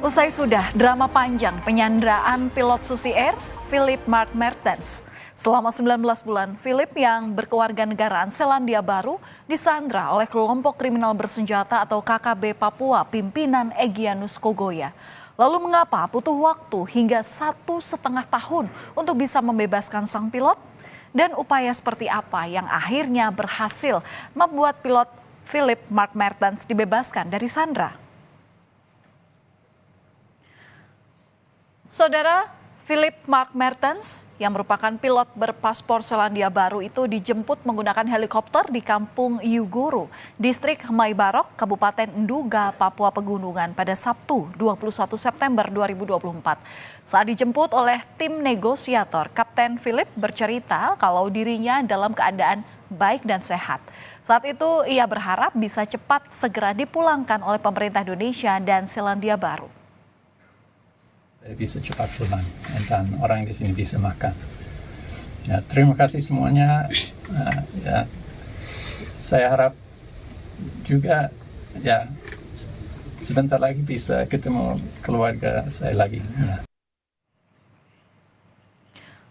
Usai sudah drama panjang penyanderaan pilot Susi Air, Philip Mark Mertens. Selama 19 bulan, Philip yang berkewarganegaraan Selandia Baru disandra oleh kelompok kriminal bersenjata atau KKB Papua pimpinan Egyanus Kogoya. Lalu mengapa butuh waktu hingga 1,5 tahun untuk bisa membebaskan sang pilot? Dan upaya seperti apa yang akhirnya berhasil membuat pilot Philip Mark Mertens dibebaskan dari sandra? Saudara, Philip Mark Mertens yang merupakan pilot berpaspor Selandia Baru itu dijemput menggunakan helikopter di Kampung Yuguru, Distrik Hemai Barok, Kabupaten Nduga, Papua Pegunungan pada Sabtu 21 September 2024. Saat dijemput oleh tim negosiator, Kapten Philip bercerita kalau dirinya dalam keadaan baik dan sehat. Saat itu ia berharap bisa cepat segera dipulangkan oleh pemerintah Indonesia dan Selandia Baru. Bisa cepat pulang dan orang di sini bisa makan. Ya, terima kasih semuanya. Ya, saya harap juga ya sebentar lagi bisa ketemu keluarga saya lagi. Ya.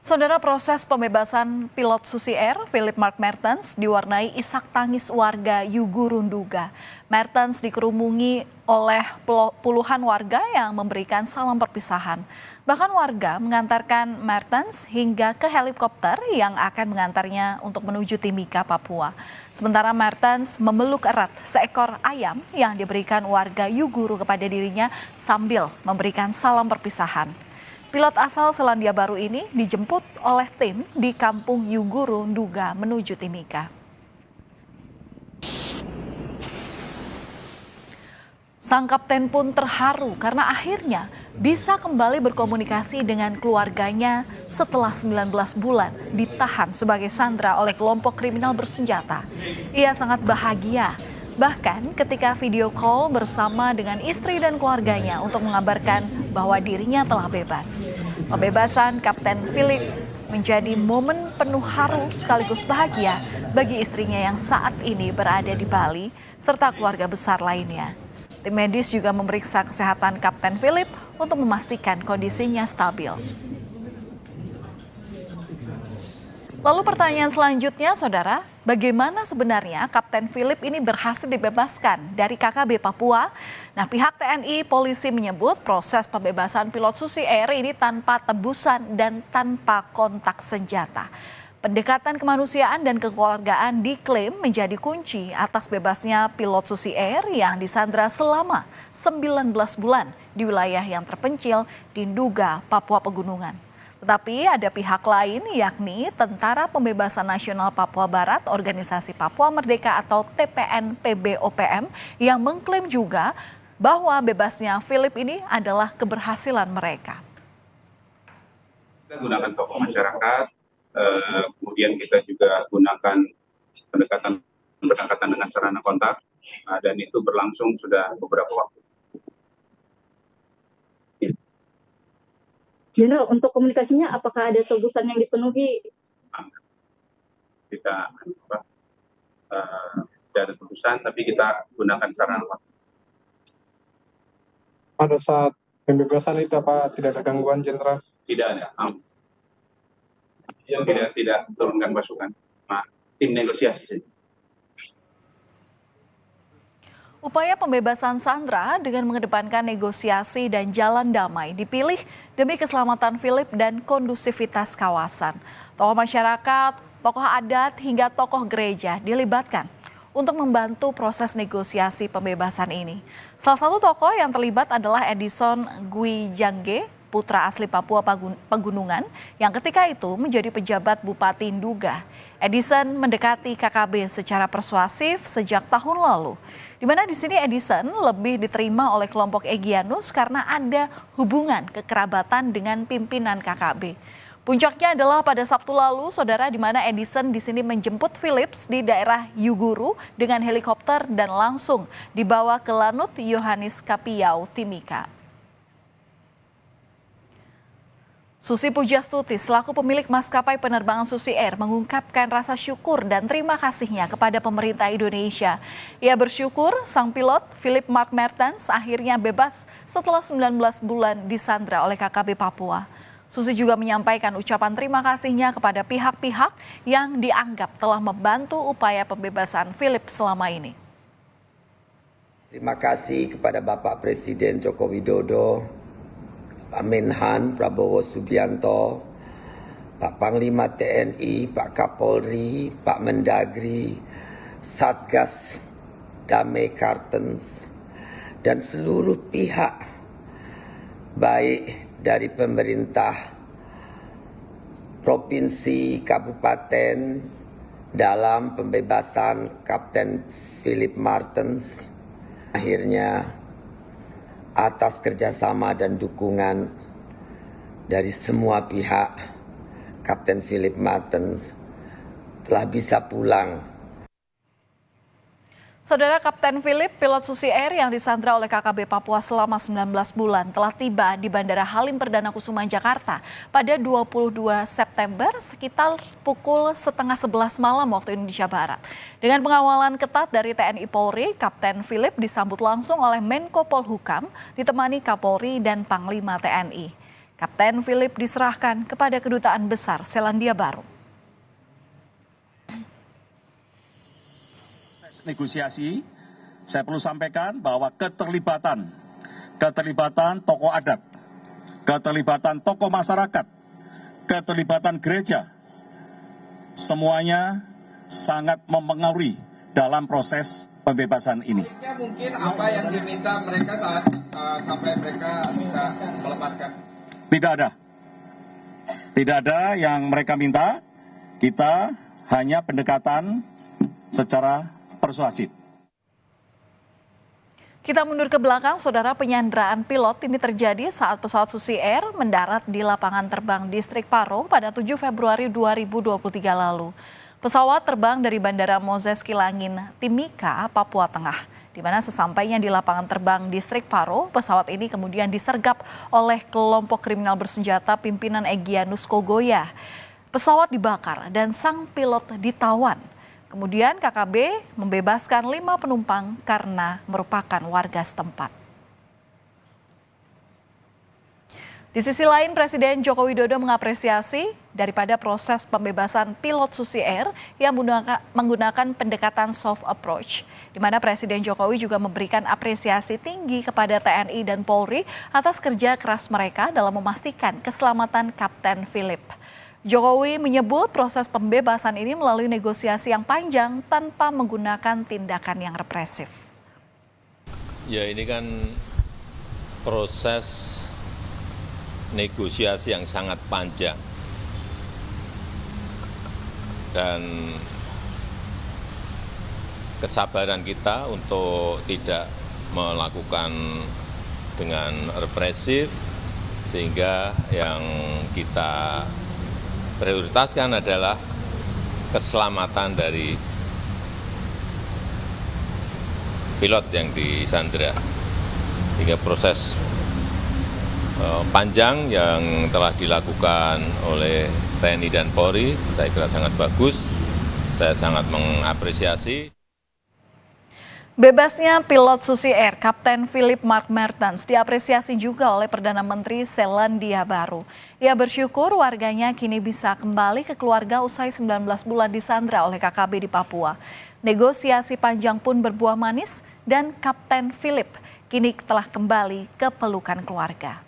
Saudara, proses pembebasan pilot Susi Air, Philip Mark Mertens, diwarnai isak tangis warga Yuguru Nduga. Mertens dikerumungi oleh puluhan warga yang memberikan salam perpisahan. Bahkan warga mengantarkan Mertens hingga ke helikopter yang akan mengantarnya untuk menuju Timika, Papua. Sementara Mertens memeluk erat seekor ayam yang diberikan warga Yuguru kepada dirinya sambil memberikan salam perpisahan. Pilot asal Selandia Baru ini dijemput oleh tim di Kampung Yuguru Nduga menuju Timika. Sang kapten pun terharu karena akhirnya bisa kembali berkomunikasi dengan keluarganya setelah 19 bulan ditahan sebagai sandera oleh kelompok kriminal bersenjata. Ia sangat bahagia. Bahkan ketika video call bersama dengan istri dan keluarganya untuk mengabarkan bahwa dirinya telah bebas. Pembebasan Kapten Philip menjadi momen penuh haru sekaligus bahagia bagi istrinya yang saat ini berada di Bali serta keluarga besar lainnya. Tim medis juga memeriksa kesehatan Kapten Philip untuk memastikan kondisinya stabil. Lalu pertanyaan selanjutnya, saudara, bagaimana sebenarnya Kapten Philip ini berhasil dibebaskan dari KKB Papua? Nah, pihak TNI Polisi menyebut proses pembebasan pilot Susi Air ini tanpa tebusan dan tanpa kontak senjata. Pendekatan kemanusiaan dan kekeluargaan diklaim menjadi kunci atas bebasnya pilot Susi Air yang disandra selama 19 bulan di wilayah yang terpencil di Nduga, Papua Pegunungan. Tetapi ada pihak lain yakni Tentara Pembebasan Nasional Papua Barat, Organisasi Papua Merdeka atau TPN-PB-OPM yang mengklaim juga bahwa bebasnya Philip ini adalah keberhasilan mereka. Kita gunakan tokoh masyarakat, kemudian kita juga gunakan pendekatan dengan sarana kontak, dan itu berlangsung sudah beberapa waktu. Jenderal, untuk komunikasinya apakah ada tebusan yang dipenuhi? Kita tidak ada tebusan, tapi kita gunakan sarana kontak. Pada saat pembebasan itu apa tidak ada gangguan, Jenderal? Tidak ada. Yang tidak turunkan pasukan. Tim negosiasi saja. Upaya pembebasan sandera dengan mengedepankan negosiasi dan jalan damai dipilih demi keselamatan Philip dan kondusivitas kawasan. Tokoh masyarakat, tokoh adat hingga tokoh gereja dilibatkan untuk membantu proses negosiasi pembebasan ini. Salah satu tokoh yang terlibat adalah Edison Gwijangge, putra asli Papua Pegunungan yang ketika itu menjadi pejabat Bupati Nduga. Edison mendekati KKB secara persuasif sejak tahun lalu. Di mana di sini Edison lebih diterima oleh kelompok Egyanus karena ada hubungan kekerabatan dengan pimpinan KKB. Puncaknya adalah pada Sabtu lalu, saudara, di mana Edison di sini menjemput Philips di daerah Yuguru dengan helikopter dan langsung dibawa ke Lanut Yohanes Kapiau, Timika. Susi Pujastuti selaku pemilik maskapai penerbangan Susi Air mengungkapkan rasa syukur dan terima kasihnya kepada pemerintah Indonesia. Ia bersyukur sang pilot Philip Mark Mertens akhirnya bebas setelah 19 bulan disandra oleh KKB Papua. Susi juga menyampaikan ucapan terima kasihnya kepada pihak-pihak yang dianggap telah membantu upaya pembebasan Philip selama ini. Terima kasih kepada Bapak Presiden Joko Widodo, Pak Menhan Prabowo Subianto, Pak Panglima TNI, Pak Kapolri, Pak Mendagri, Satgas Damai Kartens, dan seluruh pihak baik dari pemerintah provinsi, kabupaten dalam pembebasan Kapten Philip Martens. Akhirnya atas kerjasama dan dukungan dari semua pihak, Kapten Philip Martens telah bisa pulang. Saudara, Kapten Philip, pilot Susi Air yang disandra oleh KKB Papua selama 19 bulan telah tiba di Bandara Halim Perdana Kusuma, Jakarta pada 22 September sekitar pukul 10:30 malam waktu Indonesia Barat. Dengan pengawalan ketat dari TNI Polri, Kapten Philip disambut langsung oleh Menko Polhukam ditemani Kapolri dan Panglima TNI. Kapten Philip diserahkan kepada Kedutaan Besar Selandia Baru. Negosiasi, saya perlu sampaikan bahwa keterlibatan tokoh adat, keterlibatan tokoh masyarakat, keterlibatan gereja, semuanya sangat mempengaruhi dalam proses pembebasan ini. Mungkin apa yang diminta mereka saat sampai mereka bisa melepaskan? Tidak ada yang mereka minta, kita hanya pendekatan secara persuasif. Kita mundur ke belakang, saudara. Penyanderaan pilot ini terjadi saat pesawat Susi Air mendarat di lapangan terbang Distrik Paro pada 7 Februari 2023 lalu. Pesawat terbang dari Bandara Moses Kilangin, Timika, Papua Tengah. Di mana sesampainya di lapangan terbang Distrik Paro, pesawat ini kemudian disergap oleh kelompok kriminal bersenjata pimpinan Egyanus Kogoya. Pesawat dibakar dan sang pilot ditawan. Kemudian KKB membebaskan 5 penumpang karena merupakan warga setempat. Di sisi lain, Presiden Joko Widodo mengapresiasi daripada proses pembebasan pilot Susi Air yang menggunakan pendekatan soft approach, di mana Presiden Jokowi juga memberikan apresiasi tinggi kepada TNI dan Polri atas kerja keras mereka dalam memastikan keselamatan Kapten Philip. Jokowi menyebut proses pembebasan ini melalui negosiasi yang panjang tanpa menggunakan tindakan yang represif. Ya, ini kan proses negosiasi yang sangat panjang. Dan kesabaran kita untuk tidak melakukan dengan represif, sehingga yang kita prioritaskan adalah keselamatan dari pilot yang disandra. Hingga proses panjang yang telah dilakukan oleh TNI dan Polri, saya kira sangat bagus. Saya sangat mengapresiasi. Bebasnya pilot Susi Air, Kapten Philip Mark Mertens, diapresiasi juga oleh Perdana Menteri Selandia Baru. Ia bersyukur warganya kini bisa kembali ke keluarga usai 19 bulan disandra oleh KKB di Papua. Negosiasi panjang pun berbuah manis dan Kapten Philip kini telah kembali ke pelukan keluarga.